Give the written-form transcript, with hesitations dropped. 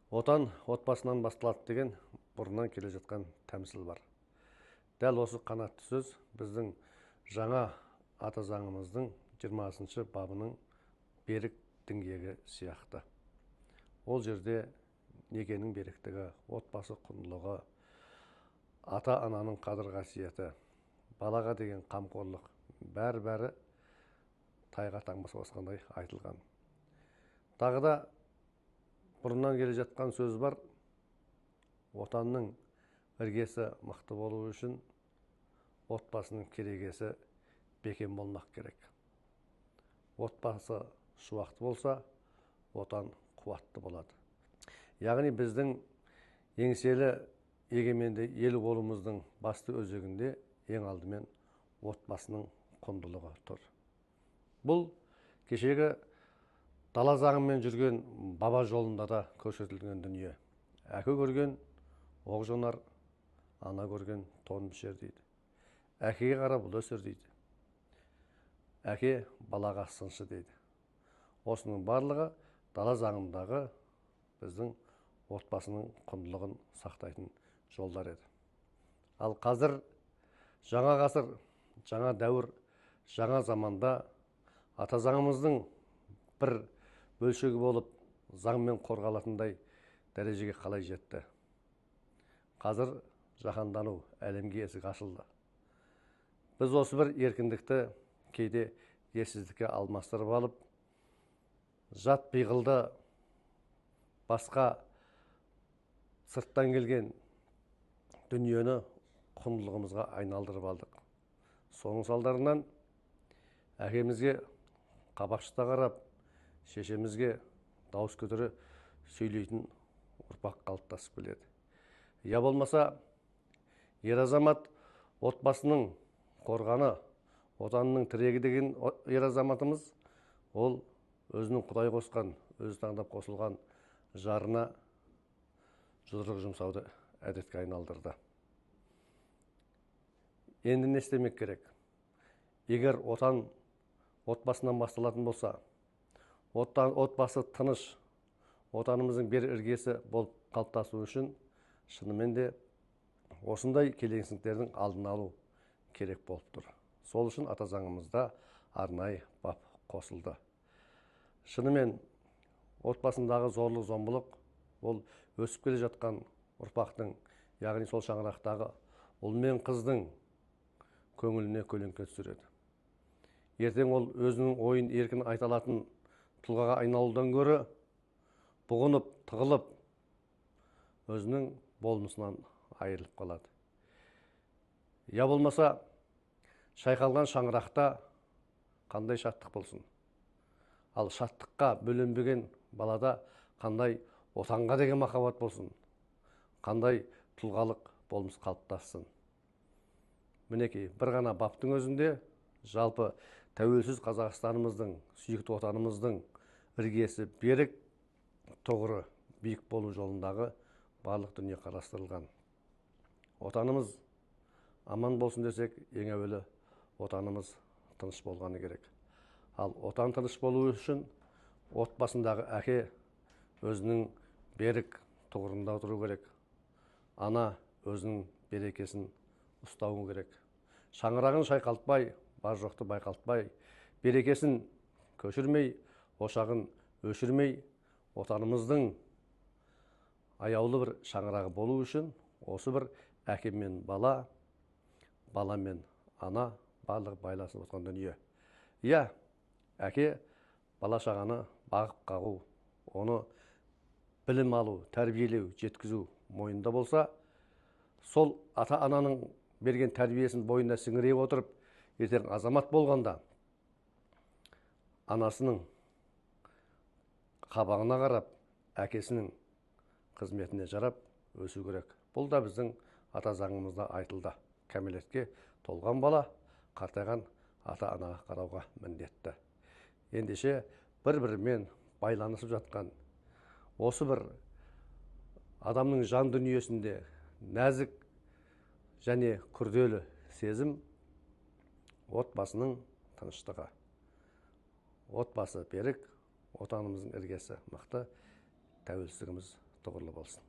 Отан отбасынан басталады деген бұрыннан келе жатқан тәмсіл бар. Дәл осы қанатты сөз біздің жаңа ата заңымыздың 20-шы бабының берік діңгегі сияқты. Ол жерде некенің беріктігі, отбасы құндылығы, ата-ананың қадір қасиеті, балаға деген қамқорлық бәрі тайға таңба басқандай айтылған. Тағы да бұрыннан келе жатқан сөз бар. Отанның іргесі мықты болу үшін отбасының керегесі бекем болмақ керек. Отбасы шуақты болса, отан қуатты болады. Яғни біздің еңселі егеменді ел болуымыздың басты өзегінде ең алдымен отбасының құндылығы тұр. Бұл кешегі дала заңымен жүрген баба жолында да көрсетілген дүние. Әке көрген оқ жонар, ана көрген тон пішер дейді. Әкеге қарап ұл өсір дейді. Әке балаға сыншы дейді. Осының барлығы дала заңындағы біздің отбасының құндылығын сақтайтын жолдар еді. Ал қазір жаңа ғасыр, жаңа дәуір, жаңа заманда ата заңымыздың бір бөлшегі болып заңмен қорғалатындай дәрежеге қалай жетті? Қазір жаһандану, әлемге есік ашылды. Біз осы бір еркіндікті кейде ерсіздікке алмастырып алып, жат пиғылды басқа сырттан келген дүниені құндылығымызға айналдырып алдық. Соның салдарынан әкемізге қабақшыта қарап, шешемізге дауыс көтере сөйлейтін ұрпақ қалыптасып келеді. Я болмаса, ер азамат отбасының қорғаны, отанының тірегі деген ер азаматымыз, ол өзінің Құдай қосқан, өзі таңдап қосылған жарына жұдырық жұмсауды әдетке айналдырды. Енді не істемек керек? Егер отан отбасынан басталатын болса, отбасы тыныш, отанымыздың бер іргесі болып қалыптасу үшін шынымен де осындай келеңсіздіктердің алдын алу керек болып тұр. Сол үшін ата заңымызда арнайы бап қосылды. Шынымен отбасындағы зорлық, зомбылық ол өсіп келе жатқан ұрпақтың, яғни сол шаңырақтағы ұл мен қыздың көңіліне көлеңке түсіреді. Ертең ол өзінің ойын еркін айта алатын тұлғаға айналудан гөрі бұғынып, тығылып, өзінің болмысынан айырылып қалады. Я болмаса, шайқалған шаңырақта қандай шаттық болсын? Ал шаттыққа бөленбеген балада қандай отанға деген махаббат болсын? Қандай тұлғалық болмыс қалыптассын? Мінекей, бір ғана баптың өзінде жалпы тәуелсіз Қазақстанымыздың, сүйікті отанымыздың іргесі берік, тұғыры биік болу жолындағы барлық дүние қарастырылған. Отанымыз аман болсын десек, ең әуелі отанымыз тыныш болғаны керек. Ал отан тыныш болу үшін отбасындағы әке өзінің берік тұғырында отыру керек. Ана өзінің берекесін ұстауы керек. Шаңырағын шайқалтпай, бар жоқты байқалтпай, берекесін көшірмей, ошағын өшірмей, отанымыздың аяулы бір шаңырағы болу үшін осы бір әке мен бала, бала мен ана барлығы байласып отқан дүние. Иә, әке бала шағаны бағып қағу, оны білім алу, тәрбиелеу, жеткізу мойнында болса, сол ата-ананың берген тәрбиесін бойына сіңіре отырып, ертең азамат болғанда анасының қабағына қарап, әкесінің қызметіне жарап өсу керек. Бұл да біздің ата заңымызда айтылды. Кәмелетке толған бала қартайған ата-анаға қарауға міндетті. Ендеше бір-бірімен байланысып жатқан осы бір адамның жан дүниесінде нәзік және күрделі сезім отбасының тыныштығы. Отбасы берік, отанымыздың іргесі мықты, тәуелсіздігіміз тұғырлы болсын.